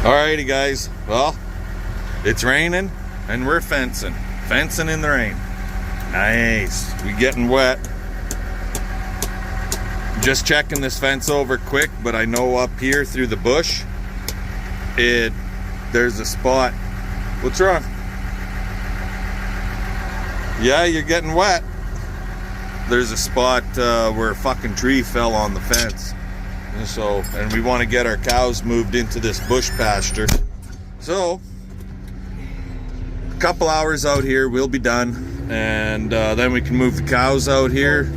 Alrighty guys, well, it's raining and we're fencing in the rain. Nice. We getting wet. Just checking this fence over quick, but I know up here through the bush there's a spot. What's wrong? Yeah, you're getting wet. There's a spot where a fucking tree fell on the fence. And we want to get our cows moved into this bush pasture. So, a couple hours out here, we'll be done. And then we can move the cows out here.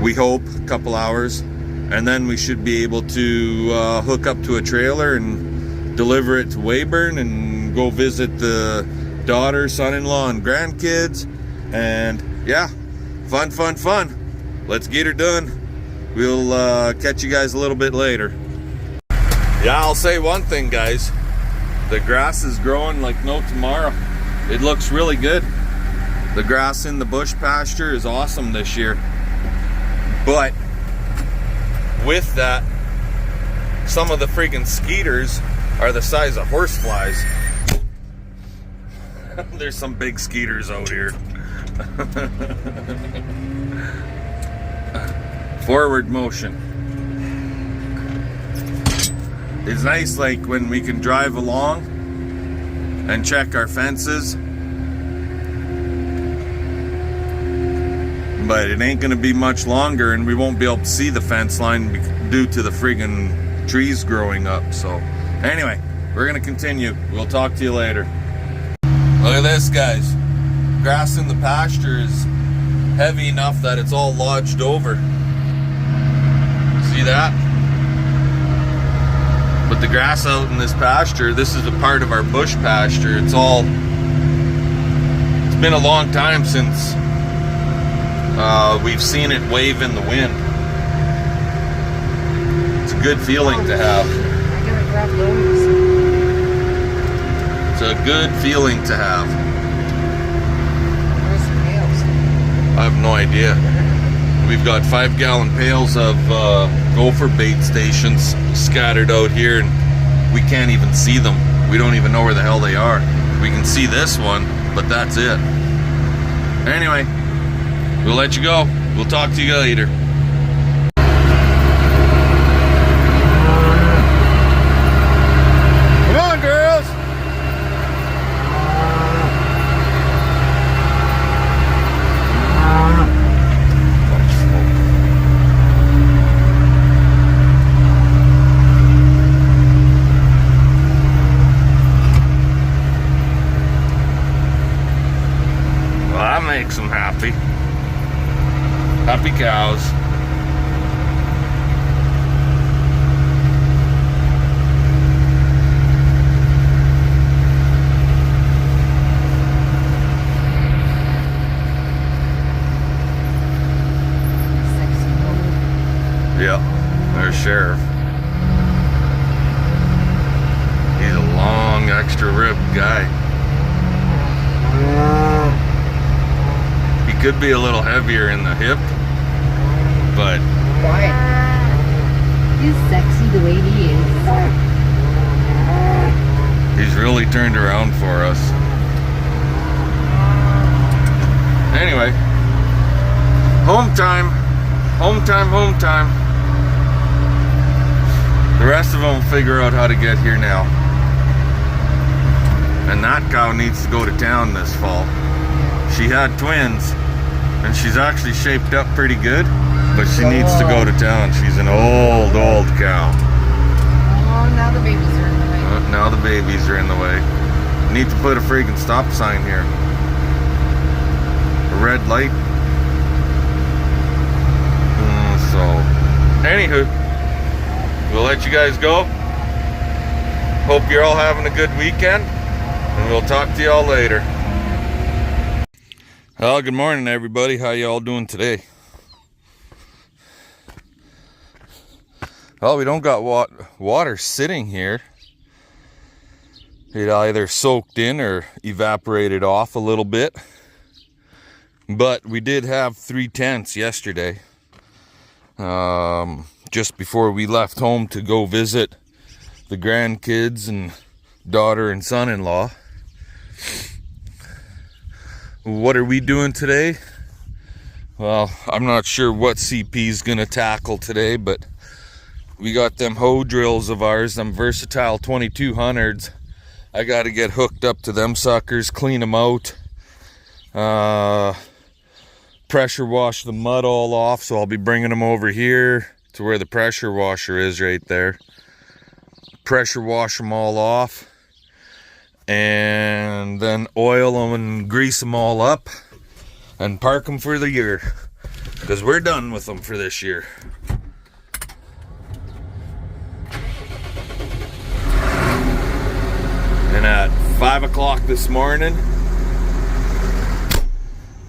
We hope a couple hours. And then we should be able to hook up to a trailer and deliver it to Weyburn and go visit the daughter, son-in-law, and grandkids. And yeah, fun. Let's get her done. We'll catch you guys a little bit later. Yeah, I'll say one thing, guys. The grass is growing like no tomorrow. It looks really good. The grass in the bush pasture is awesome this year. But with that, some of the freaking skeeters are the size of horseflies. There's some big skeeters out here. Forward motion. It's nice, like when we can drive along and check our fences, but it ain't gonna be much longer and we won't be able to see the fence line due to the friggin' trees growing up. So anyway, we're gonna continue. We'll talk to you later. Look at this, guys. Grass in the pasture is heavy enough that it's all lodged over. See that? But the grass out in this pasture, this is a part of our bush pasture. It's been a long time since we've seen it wave in the wind. It's a good feeling to have. I gotta grab those. It's a good feeling to have. Where's the pails? I have no idea. We've got 5-gallon pails of gopher bait stations scattered out here, and we can't even see them. We don't even know where the hell they are. We can see this one, but that's it. Anyway, we'll let you go. We'll talk to you later. Come on, girls! Makes them happy. Happy cows. Yeah, there's Sheriff. He's a long, extra ribbed guy. Could be a little heavier in the hip, but why? He's sexy the way he is. He's really turned around for us. Anyway, home time. The rest of them will figure out how to get here now. And that cow needs to go to town this fall. She had twins. And she's actually shaped up pretty good, but she needs to go to town. She's an old cow. Oh, now the babies are in the way. Now the babies are in the way. Need to put a freaking stop sign here. A red light. So, anywho, we'll let you guys go. Hope you're all having a good weekend, and we'll talk to y'all later. Well, good morning, everybody. How y'all doing today? Well, we don't got water sitting here. It either soaked in or evaporated off a little bit. But we did have 3 tents yesterday. Just before we left home to go visit the grandkids and daughter and son-in-law. What are we doing today? Well, I'm not sure what CP's gonna tackle today, but we got them hoe drills of ours, them versatile 2200s. I got to get hooked up to them suckers, clean them out, pressure wash the mud all off. So I'll be bringing them over here to where the pressure washer is right there. Pressure wash them all off and then oil them and grease them all up and park them for the year, because we're done with them for this year. And at 5 o'clock this morning,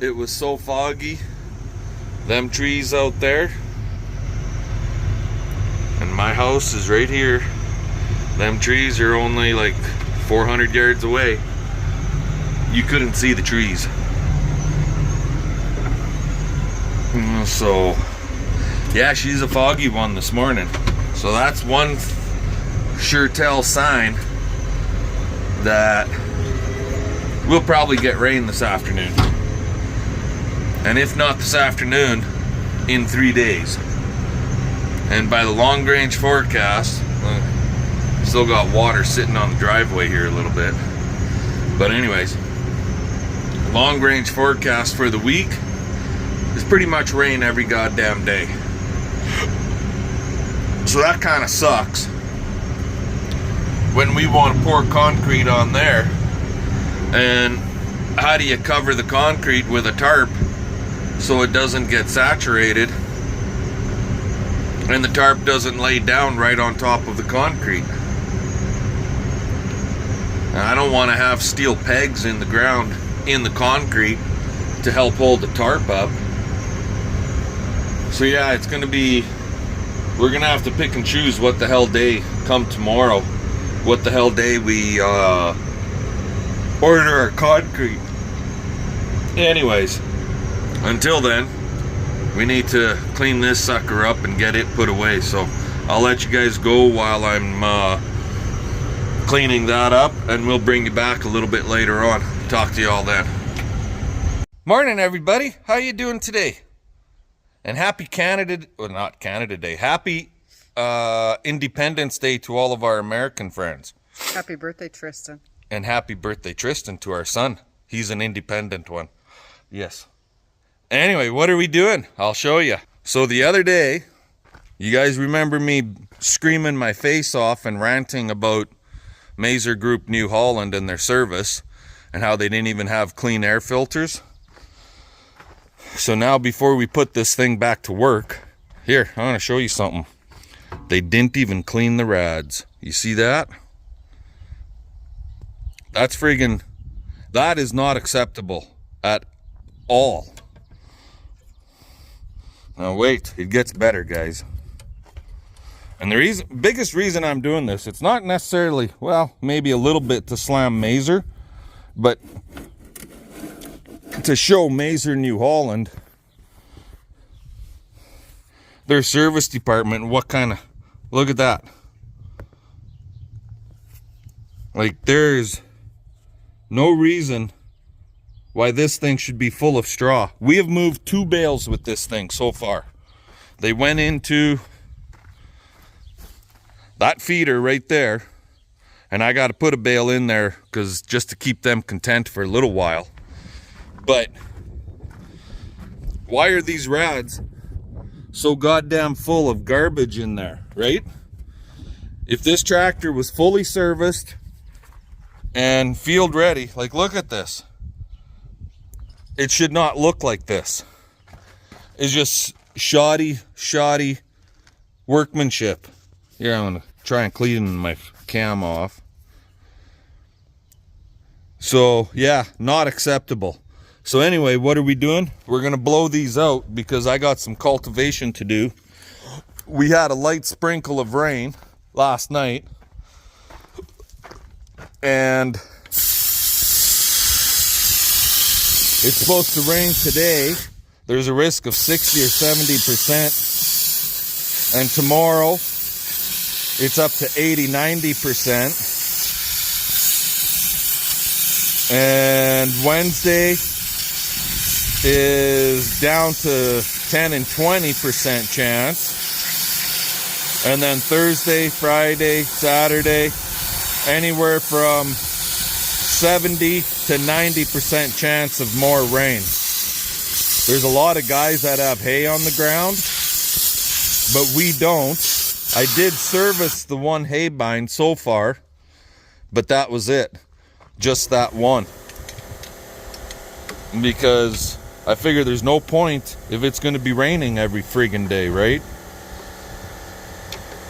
it was so foggy. Them trees out there, and my house is right here. Them trees are only like 400 yards away. You couldn't see the trees. So, yeah, she's a foggy one this morning. So that's one sure tell sign that we'll probably get rain this afternoon. And if not this afternoon, in 3 days. And by the long range forecast, still got water sitting on the driveway here a little bit. But anyways, long range forecast for the week is pretty much rain every goddamn day. So that kind of sucks when we want to pour concrete on there. And how do you cover the concrete with a tarp so it doesn't get saturated and the tarp doesn't lay down right on top of the concrete? And I don't want to have steel pegs in the ground in the concrete to help hold the tarp up. So yeah, it's gonna be, we're gonna have to pick and choose what the hell day come tomorrow, what the hell day we order our concrete. Anyways, until then, we need to clean this sucker up and get it put away. So I'll let you guys go while I'm cleaning that up, and we'll bring you back a little bit later on. Talk to you all then. Morning, everybody. How you doing today? And happy Canada, well, not Canada Day, happy Independence Day to all of our American friends. Happy birthday, Tristan. And happy birthday, Tristan, to our son. He's an independent one. Yes. Anyway, what are we doing? I'll show you. So the other day, you guys remember me screaming my face off and ranting about Mazer Group New Holland and their service and how they didn't even have clean air filters? So now, before we put this thing back to work, here, I want to show you something. They didn't even clean the rads. You see that? That's friggin', that is not acceptable at all. Now wait, it gets better, guys. And the biggest reason I'm doing this, it's not necessarily, well, maybe a little bit to slam Mazer, but to show Mazer New Holland their service department, what kind of, look at that. Like, there's no reason why this thing should be full of straw. We have moved 2 bales with this thing so far. They went into that feeder right there, and I got to put a bale in there because just to keep them content for a little while. But why are these rads so goddamn full of garbage in there, right? If this tractor was fully serviced and field ready, like, look at this. It should not look like this. It's just shoddy workmanship. Here, I'm gonna try and clean my cam off. So yeah, not acceptable. So anyway, what are we doing? We're gonna blow these out because I got some cultivation to do. We had a light sprinkle of rain last night, and it's supposed to rain today. There's a risk of 60 or 70%. And tomorrow it's up to 80-90%. And Wednesday is down to 10 and 20% chance. And then Thursday, Friday, Saturday, anywhere from 70 to 90% chance of more rain. There's a lot of guys that have hay on the ground, but we don't. I did service the one hay bind so far, but that was it. Just that one. Because I figure there's no point if it's going to be raining every friggin' day, right?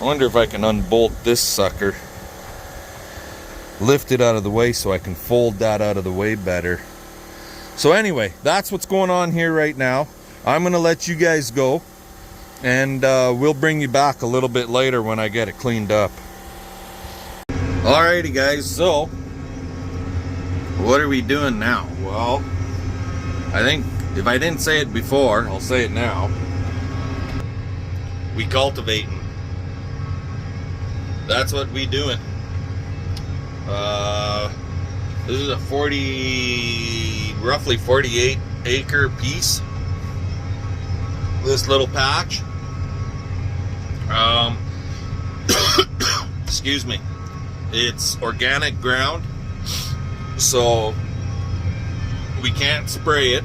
I wonder if I can unbolt this sucker. Lift it out of the way so I can fold that out of the way better. So anyway, that's what's going on here right now. I'm going to let you guys go. And we'll bring you back a little bit later when I get it cleaned up. Alrighty guys, so what are we doing now? Well, I think if I didn't say it before, I'll say it now. We cultivating. That's what we doing. This is a roughly 48 acre piece. This little patch. Excuse me. It's organic ground, so we can't spray it.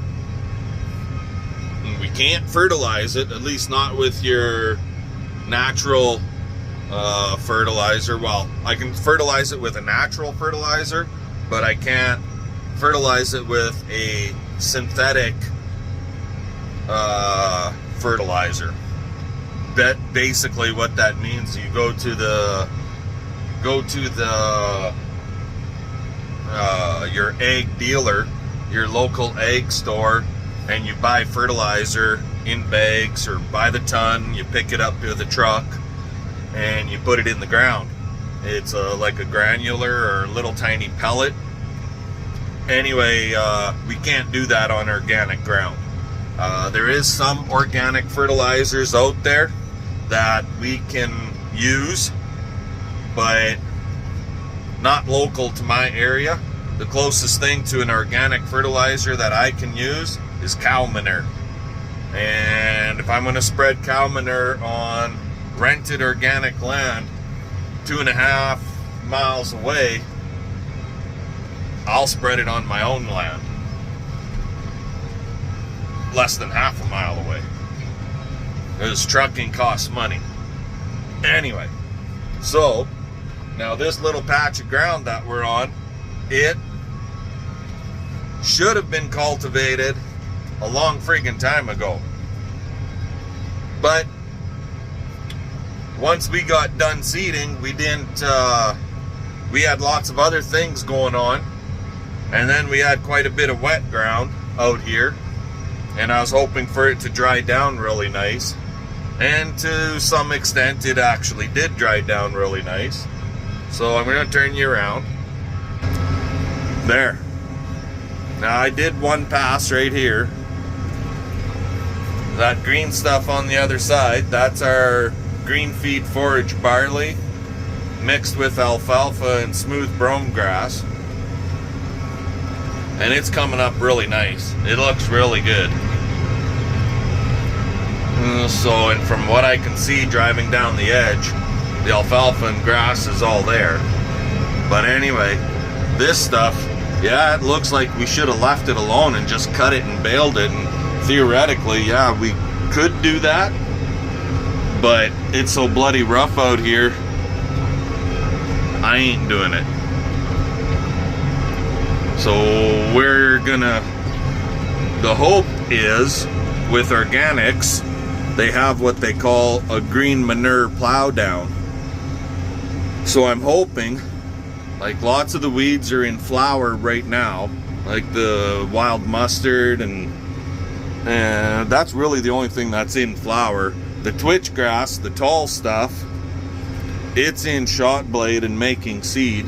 And we can't fertilize it, at least not with your natural fertilizer. Well, I can fertilize it with a natural fertilizer, but I can't fertilize it with a synthetic fertilizer. That basically what that means. You go to the your egg dealer, your local egg store, and you buy fertilizer in bags or by the ton. You pick it up to the truck and you put it in the ground. It's like a granular or a little tiny pellet. Anyway, we can't do that on organic ground. There is some organic fertilizers out there that we can use, but not local to my area. The closest thing to an organic fertilizer that I can use is cow manure. And if I'm going to spread cow manure on rented organic land 2.5 miles away, I'll spread it on my own land less than half a mile away, because trucking costs money. Anyway, so now this little patch of ground that we're on, it should have been cultivated a long friggin' time ago. But once we got done seeding, we didn't, we had lots of other things going on. And then we had quite a bit of wet ground out here. And I was hoping for it to dry down really nice. And to some extent, it actually did dry down really nice. So I'm going to turn you around. There. Now I did one pass right here. That green stuff on the other side, that's our green feed forage barley mixed with alfalfa and smooth brome grass. And it's coming up really nice. It looks really good. So, and from what I can see driving down the edge, the alfalfa and grass is all there. But anyway, this stuff, yeah, it looks like we should have left it alone and just cut it and baled it. And theoretically, yeah, we could do that. But it's so bloody rough out here, I ain't doing it. So we're gonna, the hope is with organics, they have what they call a green manure plow down. So I'm hoping, like lots of the weeds are in flower right now, like the wild mustard, and that's really the only thing that's in flower. The twitch grass, the tall stuff, it's in shot blade and making seed.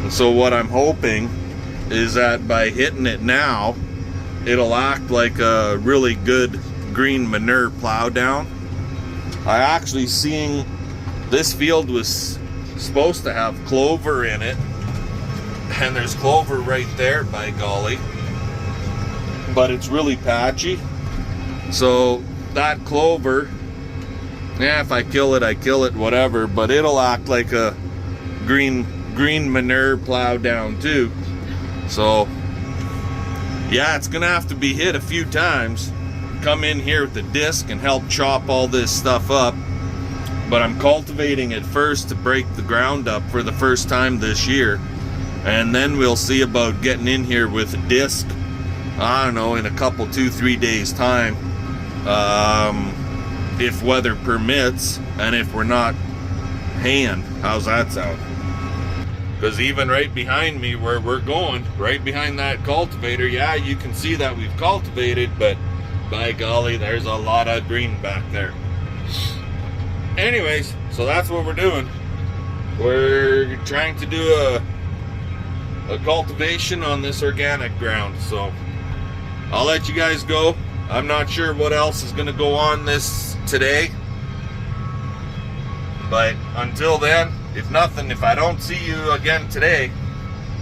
So what I'm hoping is that by hitting it now, it'll act like a really good green manure plow down. I actually seeing this field was supposed to have clover in it, and there's clover right there, by golly, but it's really patchy. So that clover, yeah, if I kill it, I kill it, whatever, but it'll act like a green manure plow down too. So yeah, it's gonna have to be hit a few times. Come in here with the disc and help chop all this stuff up. But I'm cultivating it first to break the ground up for the first time this year. And then we'll see about getting in here with a disc, I don't know, in a couple, 2-3 days time. If weather permits, and if we're not haying. How's that sound? Because even right behind me where we're going, right behind that cultivator, yeah, you can see that we've cultivated, but by golly, there's a lot of green back there. Anyways, so that's what we're doing. We're trying to do a cultivation on this organic ground. So I'll let you guys go. I'm not sure what else is going to go on this today. But until then, if nothing, if I don't see you again today,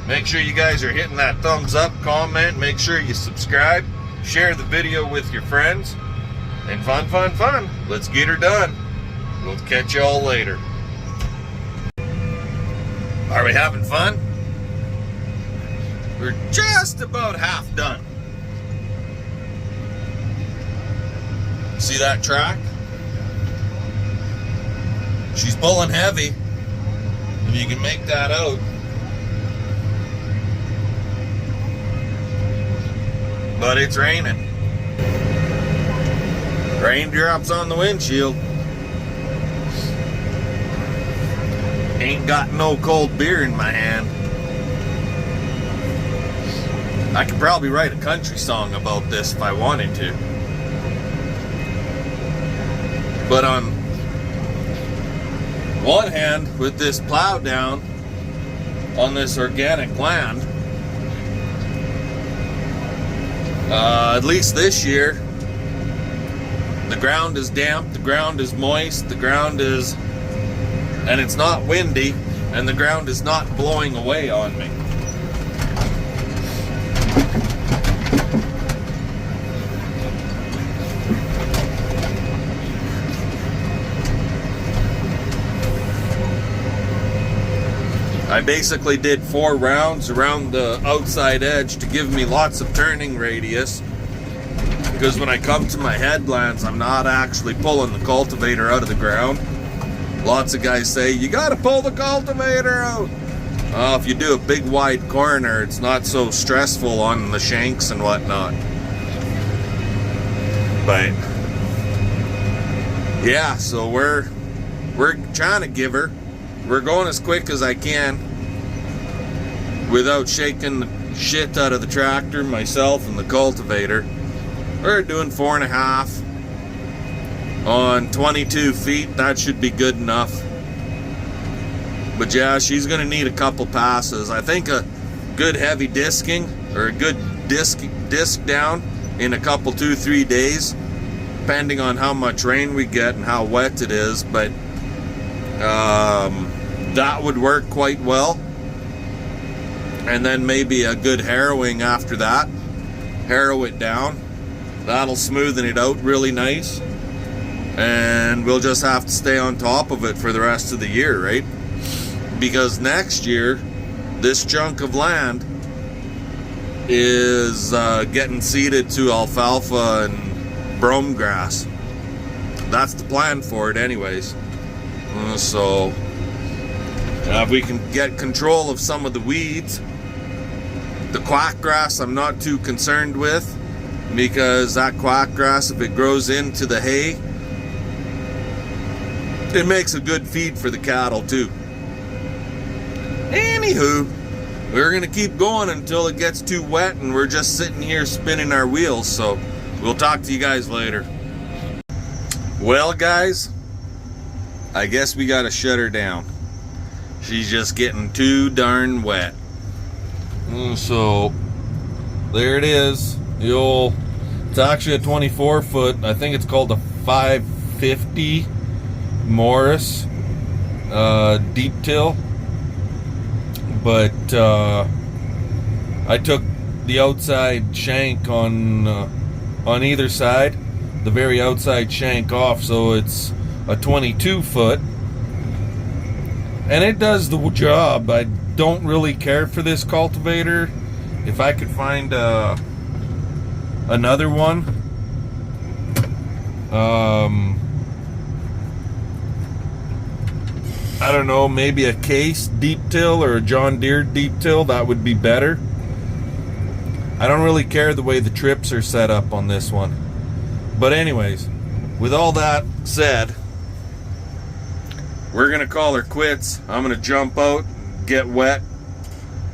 make sure you guys are hitting that thumbs up, comment, make sure you subscribe, share the video with your friends, and fun. Let's get her done. We'll catch y'all later. Are we having fun? We're just about half done. See that track? She's pulling heavy. If you can make that out. But it's raining. Raindrops on the windshield. Ain't got no cold beer in my hand. I could probably write a country song about this if I wanted to. But on one hand, with this plow down on this organic land, at least this year, the ground is damp, the ground is moist, the ground is, and it's not windy, and the ground is not blowing away on me. I basically did 4 rounds around the outside edge to give me lots of turning radius, because when I come to my headlands, I'm not actually pulling the cultivator out of the ground. Lots of guys say, you gotta pull the cultivator out. If you do a big wide corner, it's not so stressful on the shanks and whatnot. But yeah, so we're trying to give her. We're going as quick as I can without shaking the shit out of the tractor, myself, and the cultivator. We're doing 4.5 on 22 feet. That should be good enough. But yeah, she's going to need a couple passes. I think a good heavy disking, or a good disc down in a couple, 2-3 days, depending on how much rain we get and how wet it is. But that would work quite well. And then maybe a good harrowing after that. Harrow it down. That'll smoothen it out really nice. And we'll just have to stay on top of it for the rest of the year, right? Because next year, this chunk of land is getting seeded to alfalfa and brome grass. That's the plan for it anyways. So if we can get control of some of the weeds, the quack grass I'm not too concerned with, because that quack grass, if it grows into the hay, it makes a good feed for the cattle too. Anywho, we're gonna keep going until it gets too wet and we're just sitting here spinning our wheels. So we'll talk to you guys later. Well guys, I guess we gotta shut her down. She's just getting too darn wet. So there it is. It's actually a 24 foot. I think it's called a 550 Morris deep till, but I took the outside shank on either side, the very outside shank off, so it's a 22 foot, and it does the job. I don't really care for this cultivator. If I could find another one, I don't know, maybe a Case deep till or a John Deere deep till, that would be better. I don't really care the way the trips are set up on this one. But anyways, with all that said, we're gonna call her quits. I'm gonna jump out, get wet,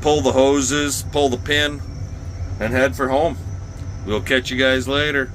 pull the hoses, pull the pin, and head for home. We'll catch you guys later.